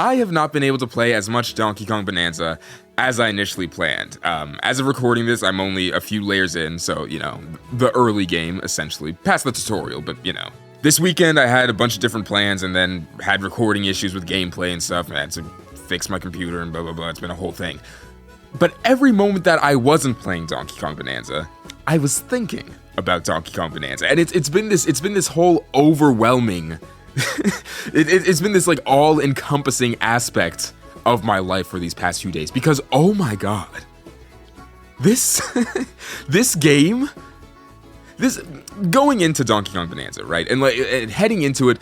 I have not been able to play as much Donkey Kong Bonanza as I initially planned. As of recording this, I'm only a few layers in, so, the early game, essentially. Past the tutorial, but, This weekend, I had a bunch of different plans and then had recording issues with gameplay and stuff. I had to fix my computer and blah, blah, blah. It's been a whole thing. But every moment that I wasn't playing Donkey Kong Bonanza, I was thinking about Donkey Kong Bonanza. And it's been this whole overwhelming... it's been this, like, all-encompassing aspect of my life for these past few days. Because, oh my god. This game... Going into Donkey Kong Bonanza, right, and heading into it,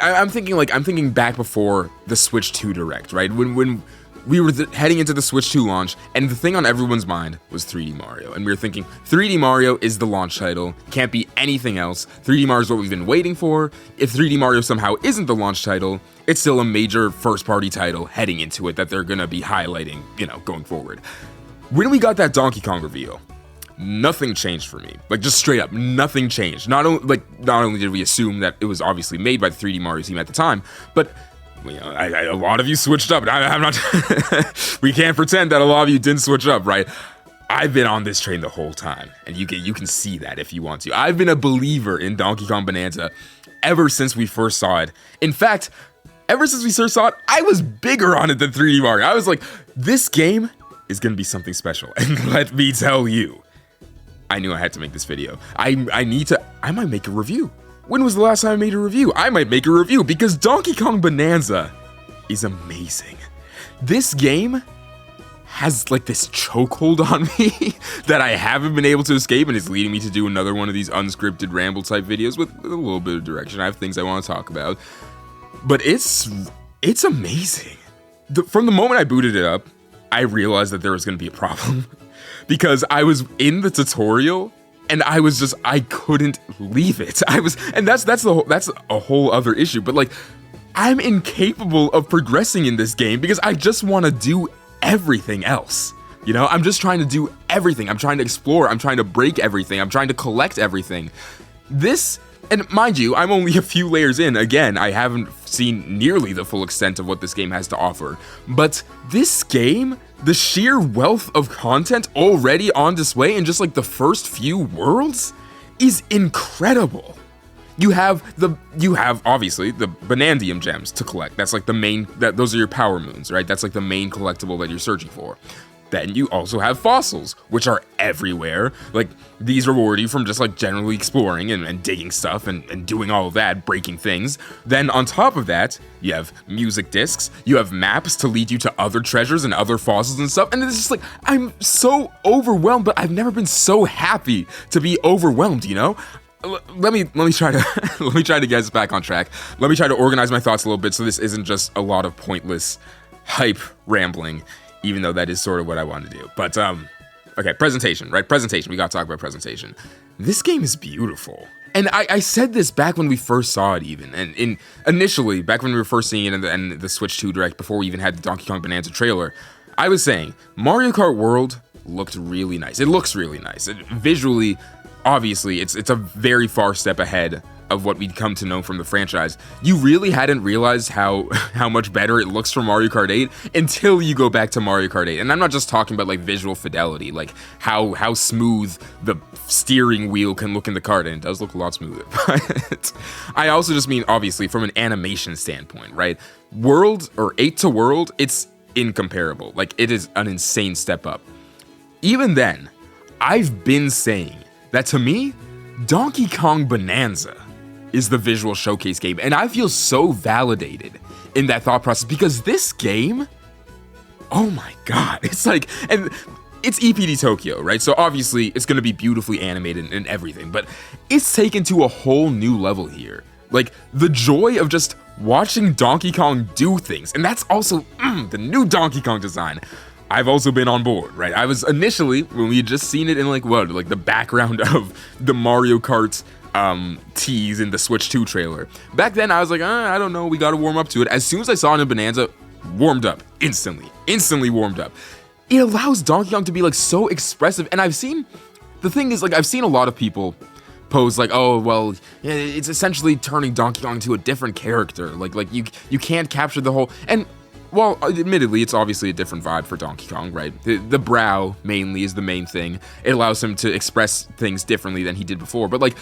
I'm thinking back before the Switch 2 Direct, right, when we were heading into the Switch 2 launch, and the thing on everyone's mind was 3D Mario, and we were thinking 3D Mario is the launch title, can't be anything else. 3D Mario is what we've been waiting for. If 3D Mario somehow isn't the launch title, it's still a major first-party title heading into it that they're gonna be highlighting, going forward. When we got that Donkey Kong reveal, nothing changed for me. Like, just straight up, nothing changed. Not only did we assume that it was obviously made by the 3D Mario team at the time, but a lot of you switched up. I'm not. We can't pretend that a lot of you didn't switch up, right? I've been on this train the whole time, and you can see that if you want to. I've been a believer in Donkey Kong Bonanza ever since we first saw it. In fact, ever since we first saw it, I was bigger on it than 3D Mario. I was like, this game is gonna be something special, and let me tell you. I knew I had to make this video. I might make a review. When was the last time I made a review? I might make a review because Donkey Kong Bonanza is amazing. This game has like this chokehold on me that I haven't been able to escape, and it's leading me to do another one of these unscripted ramble type videos with a little bit of direction. I have things I want to talk about, but it's amazing. From the moment I booted it up, I realized that there was going to be a problem. Because I was in the tutorial and I couldn't leave it. That's a whole other issue. But like, I'm incapable of progressing in this game because I just want to do everything else. I'm just trying to do everything. I'm trying to explore. I'm trying to break everything. I'm trying to collect everything. And mind you, I'm only a few layers in. Again, I haven't seen nearly the full extent of what this game has to offer. But this game, the sheer wealth of content already on display in just like the first few worlds is incredible. You have obviously the Banandium gems to collect. That's like the main, those are your power moons, right? That's like the main collectible that you're searching for. Then you also have fossils, which are everywhere. Like, these reward you from just like generally exploring and digging stuff and doing all of that, breaking things. Then on top of that, you have music discs, you have maps to lead you to other treasures and other fossils and stuff. And it's just like, I'm so overwhelmed, but I've never been so happy to be overwhelmed, Let me try to get us back on track. Let me try to organize my thoughts a little bit so this isn't just a lot of pointless hype rambling. Even though that is sort of what I want to do. But, okay, presentation, right? Presentation, we gotta talk about presentation. This game is beautiful. And I said this back when we first saw it even. And initially, back when we were first seeing it in the Switch 2 Direct, before we even had the Donkey Kong Bonanza trailer, I was saying, Mario Kart World looked really nice. It looks really nice. Visually, obviously, it's a very far step ahead of what we'd come to know from the franchise. You really hadn't realized how much better it looks from Mario Kart 8 until you go back to Mario Kart 8. And I'm not just talking about like visual fidelity, like how smooth the steering wheel can look in the kart, and it does look a lot smoother. But I also just mean, obviously, from an animation standpoint, right? World, or 8 to World, it's incomparable. Like, it is an insane step up. Even then, I've been saying that to me, Donkey Kong Bonanza is the visual showcase game, and I feel so validated in that thought process because this game, oh my god, it's like, and it's EPD Tokyo, right? So obviously it's gonna be beautifully animated and everything, but it's taken to a whole new level here. Like, the joy of just watching Donkey Kong do things, and that's also the new Donkey Kong design. I've also been on board, right? I was initially, when we had just seen it in like the background of the Mario Kart tease in the Switch 2 trailer. Back then, I was like, I don't know, we gotta warm up to it. As soon as I saw it in Bonanza, warmed up, instantly warmed up. It allows Donkey Kong to be like so expressive, and the thing is, like, I've seen a lot of people pose like, oh, well, yeah, it's essentially turning Donkey Kong into a different character. Like you can't capture the whole, and well, admittedly, it's obviously a different vibe for Donkey Kong, right? The brow mainly is the main thing. It allows him to express things differently than he did before. But like,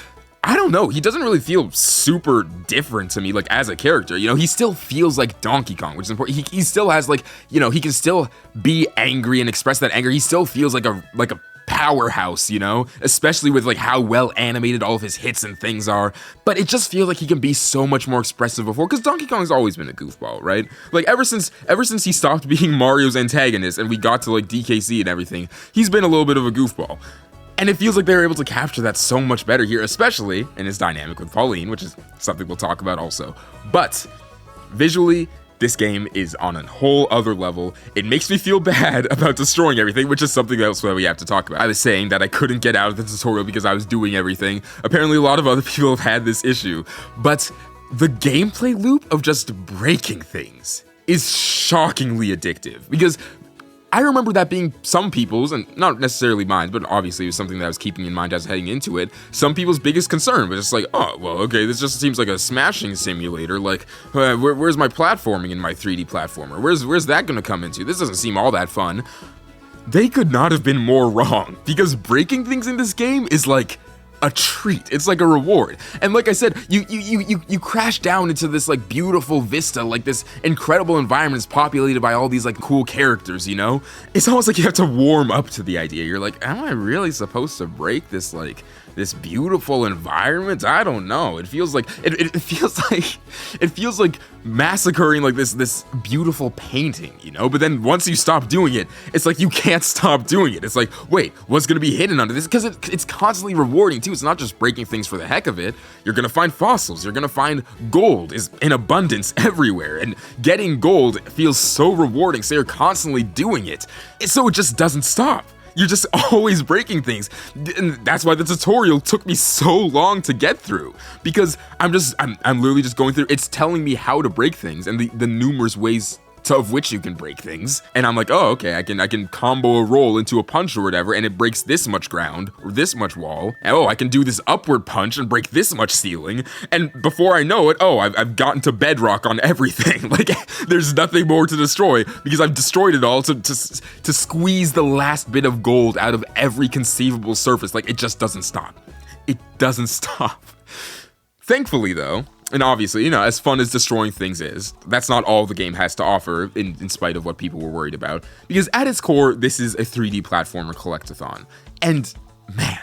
I don't know, he doesn't really feel super different to me, like, as a character, you know? He still feels like Donkey Kong, which is important. He still has, like, you know, he can still be angry and express that anger. He still feels like a powerhouse, you know? Especially with, like, how well animated all of his hits and things are. But it just feels like he can be so much more expressive before, because Donkey Kong's always been a goofball, right? Like, ever since he stopped being Mario's antagonist and we got to, like, DKC and everything, he's been a little bit of a goofball. And it feels like they were able to capture that so much better here, especially in his dynamic with Pauline, which is something we'll talk about also. But visually, this game is on a whole other level. It makes me feel bad about destroying everything, which is something else that we have to talk about. I was saying that I couldn't get out of the tutorial because I was doing everything. Apparently, a lot of other people have had this issue. But the gameplay loop of just breaking things is shockingly addictive, because I remember that being some people's, and not necessarily mine, but obviously it was something that I was keeping in mind as heading into it, some people's biggest concern, but it's like, oh, well, okay, this just seems like a smashing simulator, like, where's my platforming in my 3D platformer? Where's that gonna come into? This doesn't seem all that fun. They could not have been more wrong, because breaking things in this game is like a treat. It's like a reward. And like I said, you crash down into this like beautiful vista, like this incredible environment is populated by all these like cool characters, you know? It's almost like you have to warm up to the idea. You're like, am I really supposed to break this like this beautiful environment? I don't know. It feels like it feels like massacring like this beautiful painting, you know? But then once you stop doing it, it's like you can't stop doing it. It's like, wait, what's gonna be hidden under this? Because it's constantly rewarding too. It's not just breaking things for the heck of it. You're gonna find fossils. You're gonna find gold is in abundance everywhere, and getting gold feels so rewarding. So you're constantly doing it. So it just doesn't stop. You're just always breaking things. And that's why the tutorial took me so long to get through, because I'm literally just going through. It's telling me how to break things and the numerous ways of which you can break things. And I'm like, oh, okay, I can combo a roll into a punch or whatever, and it breaks this much ground or this much wall. And, oh, I can do this upward punch and break this much ceiling. And before I know it, oh, I've gotten to bedrock on everything. Like, there's nothing more to destroy because I've destroyed it all to squeeze the last bit of gold out of every conceivable surface. Like, it just doesn't stop. It doesn't stop. Thankfully, though, and obviously, you know, as fun as destroying things is, that's not all the game has to offer, in spite of what people were worried about. Because at its core, this is a 3D platformer collectathon. And, man,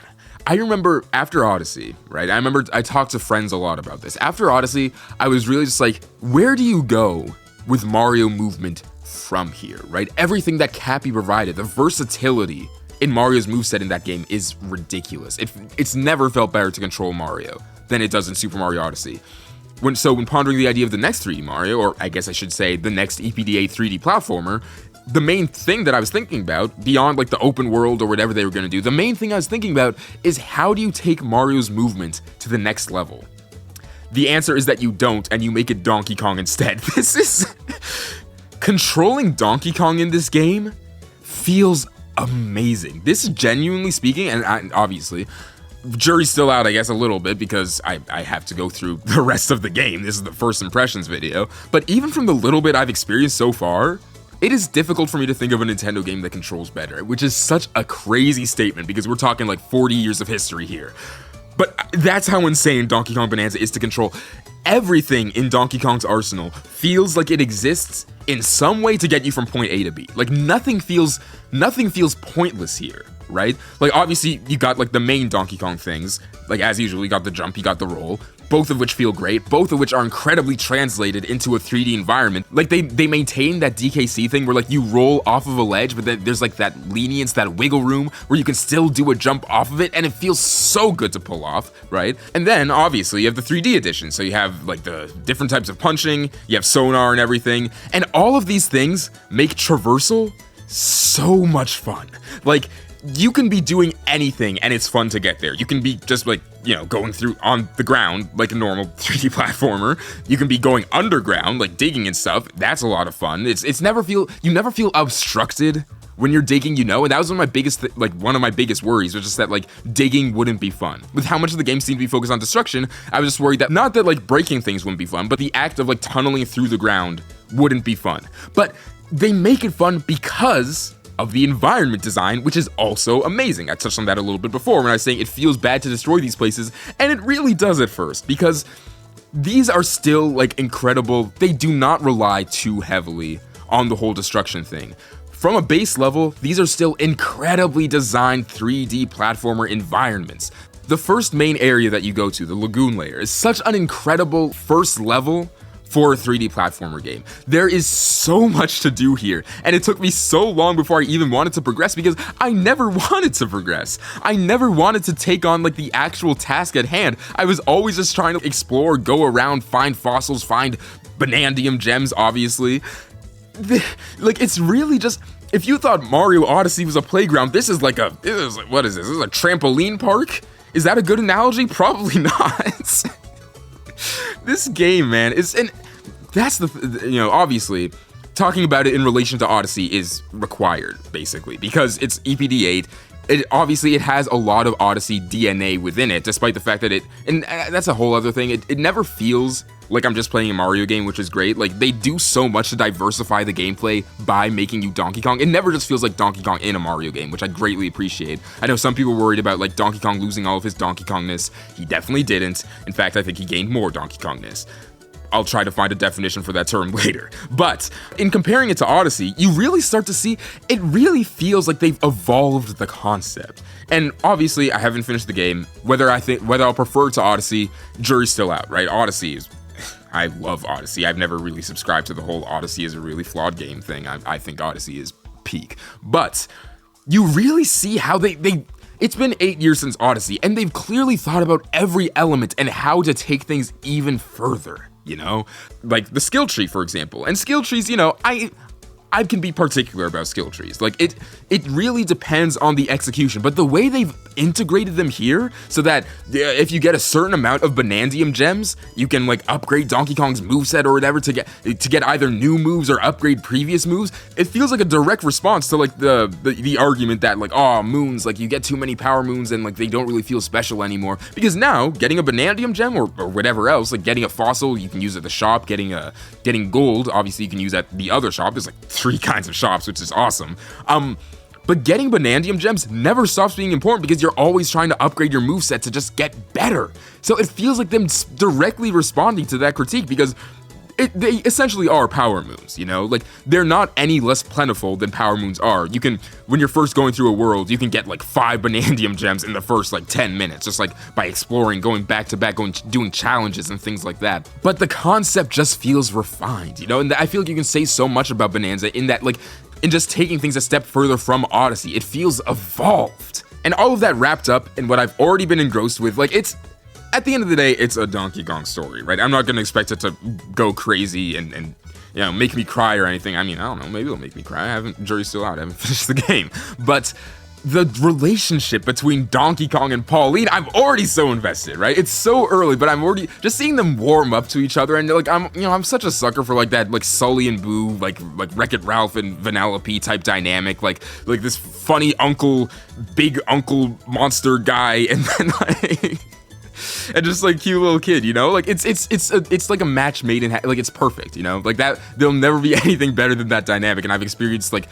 I remember after Odyssey, right? I talked to friends a lot about this. After Odyssey, I was really just like, where do you go with Mario movement from here, right? Everything that Cappy provided, the versatility in Mario's moveset in that game is ridiculous. It's never felt better to control Mario than it does in Super Mario Odyssey. When pondering the idea of the next 3D Mario, or I guess I should say the next EPDA 3D platformer, the main thing that I was thinking about, beyond like the open world or whatever they were going to do, the main thing I was thinking about is how do you take Mario's movement to the next level? The answer is that you don't, and you make it Donkey Kong instead. This is... Controlling Donkey Kong in this game feels amazing. This, genuinely speaking, and obviously... jury's still out, I guess, a little bit, because I have to go through the rest of the game. This is the first impressions video. But even from the little bit I've experienced so far, it is difficult for me to think of a Nintendo game that controls better, which is such a crazy statement, because we're talking like 40 years of history here. But that's how insane Donkey Kong Bonanza is to control. Everything in Donkey Kong's arsenal feels like it exists in some way to get you from point A to B. Like, nothing feels pointless here, right? Like, obviously, you got, like, the main Donkey Kong things. Like, as usual, you got the jump, you got the roll, both of which feel great, both of which are incredibly translated into a 3D environment. Like, they maintain that DKC thing where, like, you roll off of a ledge, but then there's, like, that lenience, that wiggle room where you can still do a jump off of it, and it feels so good to pull off, right? And then, obviously, you have the 3D edition, so you have, like, the different types of punching, you have sonar and everything, and all of these things make traversal so much fun. Like, you can be doing anything and it's fun to get there. You can be just like, you know, going through on the ground like a normal 3D platformer. You can be going underground, like digging and stuff. That's a lot of fun. You never feel obstructed when you're digging, you know. And that was one of my biggest worries, was just that like digging wouldn't be fun. With how much of the game seemed to be focused on destruction, I was just worried that not that like breaking things wouldn't be fun, but the act of like tunneling through the ground wouldn't be fun. But they make it fun because of the environment design, which is also amazing. I touched on that a little bit before when I was saying it feels bad to destroy these places, and it really does at first, because these are still like incredible. They do not rely too heavily on the whole destruction thing. From a base level, these are still incredibly designed 3D platformer environments. The first main area that you go to, the lagoon layer, is such an incredible first level for a 3D platformer game. There is so much to do here, and it took me so long before I even wanted to progress because I never wanted to progress. I never wanted to take on like the actual task at hand. I was always just trying to explore, go around, find fossils, find Banandium gems, obviously. Like, it's really just, if you thought Mario Odyssey was a playground, this is like a, what is this? This is a trampoline park? Is that a good analogy? Probably not. This game, man, is, and that's the, obviously, talking about it in relation to Odyssey is required, basically, because it's EPD8. It has a lot of Odyssey DNA within it, despite the fact that and that's a whole other thing, it never feels like I'm just playing a Mario game, which is great. Like, they do so much to diversify the gameplay by making you Donkey Kong. It never just feels like Donkey Kong in a Mario game, which I greatly appreciate. I know some people worried about, like, Donkey Kong losing all of his Donkey Kongness. He definitely didn't. In fact, I think he gained more Donkey Kongness. I'll try to find a definition for that term later. But in comparing it to Odyssey, you really start to see it really feels like they've evolved the concept. And obviously, I haven't finished the game. Whether I'll prefer it to Odyssey, jury's still out, right? Odyssey is, I love Odyssey. I've never really subscribed to the whole Odyssey is a really flawed game thing. I think Odyssey is peak. But you really see how it's been 8 years since Odyssey, and they've clearly thought about every element and how to take things even further. Like the skill tree, for example. And skill trees, I can be particular about skill trees. Like, it really depends on the execution, but the way they've integrated them here so that if you get a certain amount of Banandium gems, you can like upgrade Donkey Kong's moveset or whatever to get either new moves or upgrade previous moves. It feels like a direct response to like the argument that like, oh, moons, like you get too many power moons and like they don't really feel special anymore. Because now getting a Banandium gem or whatever else, like getting a fossil, you can use at the shop. Getting gold, obviously you can use at the other shop. There's like 3 kinds of shops, which is awesome. But getting Banandium gems never stops being important because you're always trying to upgrade your moveset to just get better. So it feels like them directly responding to that critique because they essentially are power moons, Like, they're not any less plentiful than power moons are. You can, when you're first going through a world, you can get like 5 Banandium gems in the first like 10 minutes, just like by exploring, going back to back, doing challenges and things like that. But the concept just feels refined, And I feel like you can say so much about Bananza in that, like, in just taking things a step further from Odyssey. It feels evolved. And all of that wrapped up in what I've already been engrossed with, like, at the end of the day, it's a Donkey Kong story, right? I'm not gonna expect it to go crazy and make me cry or anything. I mean, I don't know, maybe it'll make me cry. Jury's still out, I haven't finished the game. But the relationship between Donkey Kong and Pauline, I'm already so invested, right? It's so early, but I'm already just seeing them warm up to each other, and like I'm such a sucker for like that, like Sully and Boo, like Wreck-It Ralph and Vanellope type dynamic, like this funny big uncle monster guy, and then like and just like cute little kid, like it's like a match made in like it's perfect, like that. There'll never be anything better than that dynamic, and I've experienced like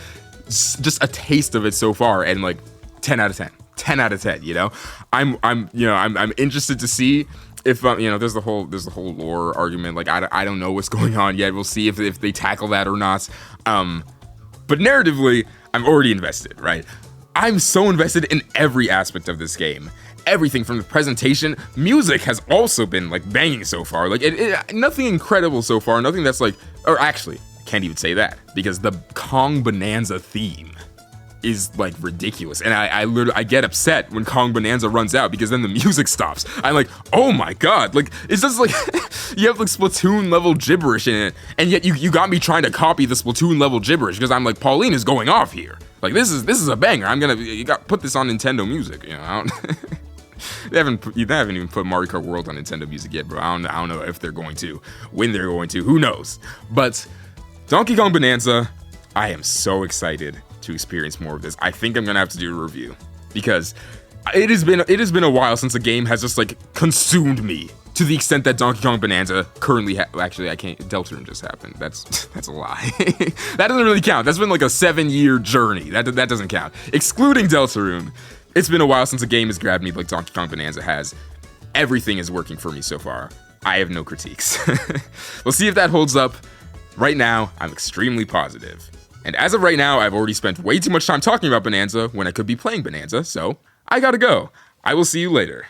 just a taste of it so far, and like 10 out of 10 out of 10. I'm interested to see if there's the whole lore argument. Like I don't know what's going on yet. We'll see if they tackle that or not. But narratively, I'm already invested, right? I'm so invested in every aspect of this game. Everything from the presentation, music has also been like banging so far. Like nothing incredible so far. Nothing that's like, or actually, can't even say that because the Kong Bananza theme is like ridiculous, and I get upset when Kong Bananza runs out because then the music stops. I'm like, oh my god, like it's just like you have like Splatoon level gibberish in it, and yet you got me trying to copy the Splatoon level gibberish because I'm like, Pauline is going off here. Like this is a banger. You got put this on Nintendo Music. They haven't even put Mario Kart World on Nintendo Music yet, bro. I don't know if they're going to, when they're going to, who knows? But Donkey Kong Bananza, I am so excited to experience more of this. I think I'm gonna have to do a review because it has been a while since a game has just like consumed me to the extent that Donkey Kong Bonanza currently actually, I can't. Deltarune just happened. That's a lie. That doesn't really count. That's been like a 7-year journey. That doesn't count. Excluding Deltarune, it's been a while since a game has grabbed me like Donkey Kong Bonanza has. Everything is working for me so far. I have no critiques. We'll see if that holds up. Right now, I'm extremely positive. And as of right now, I've already spent way too much time talking about Bonanza when I could be playing Bonanza, so I gotta go. I will see you later.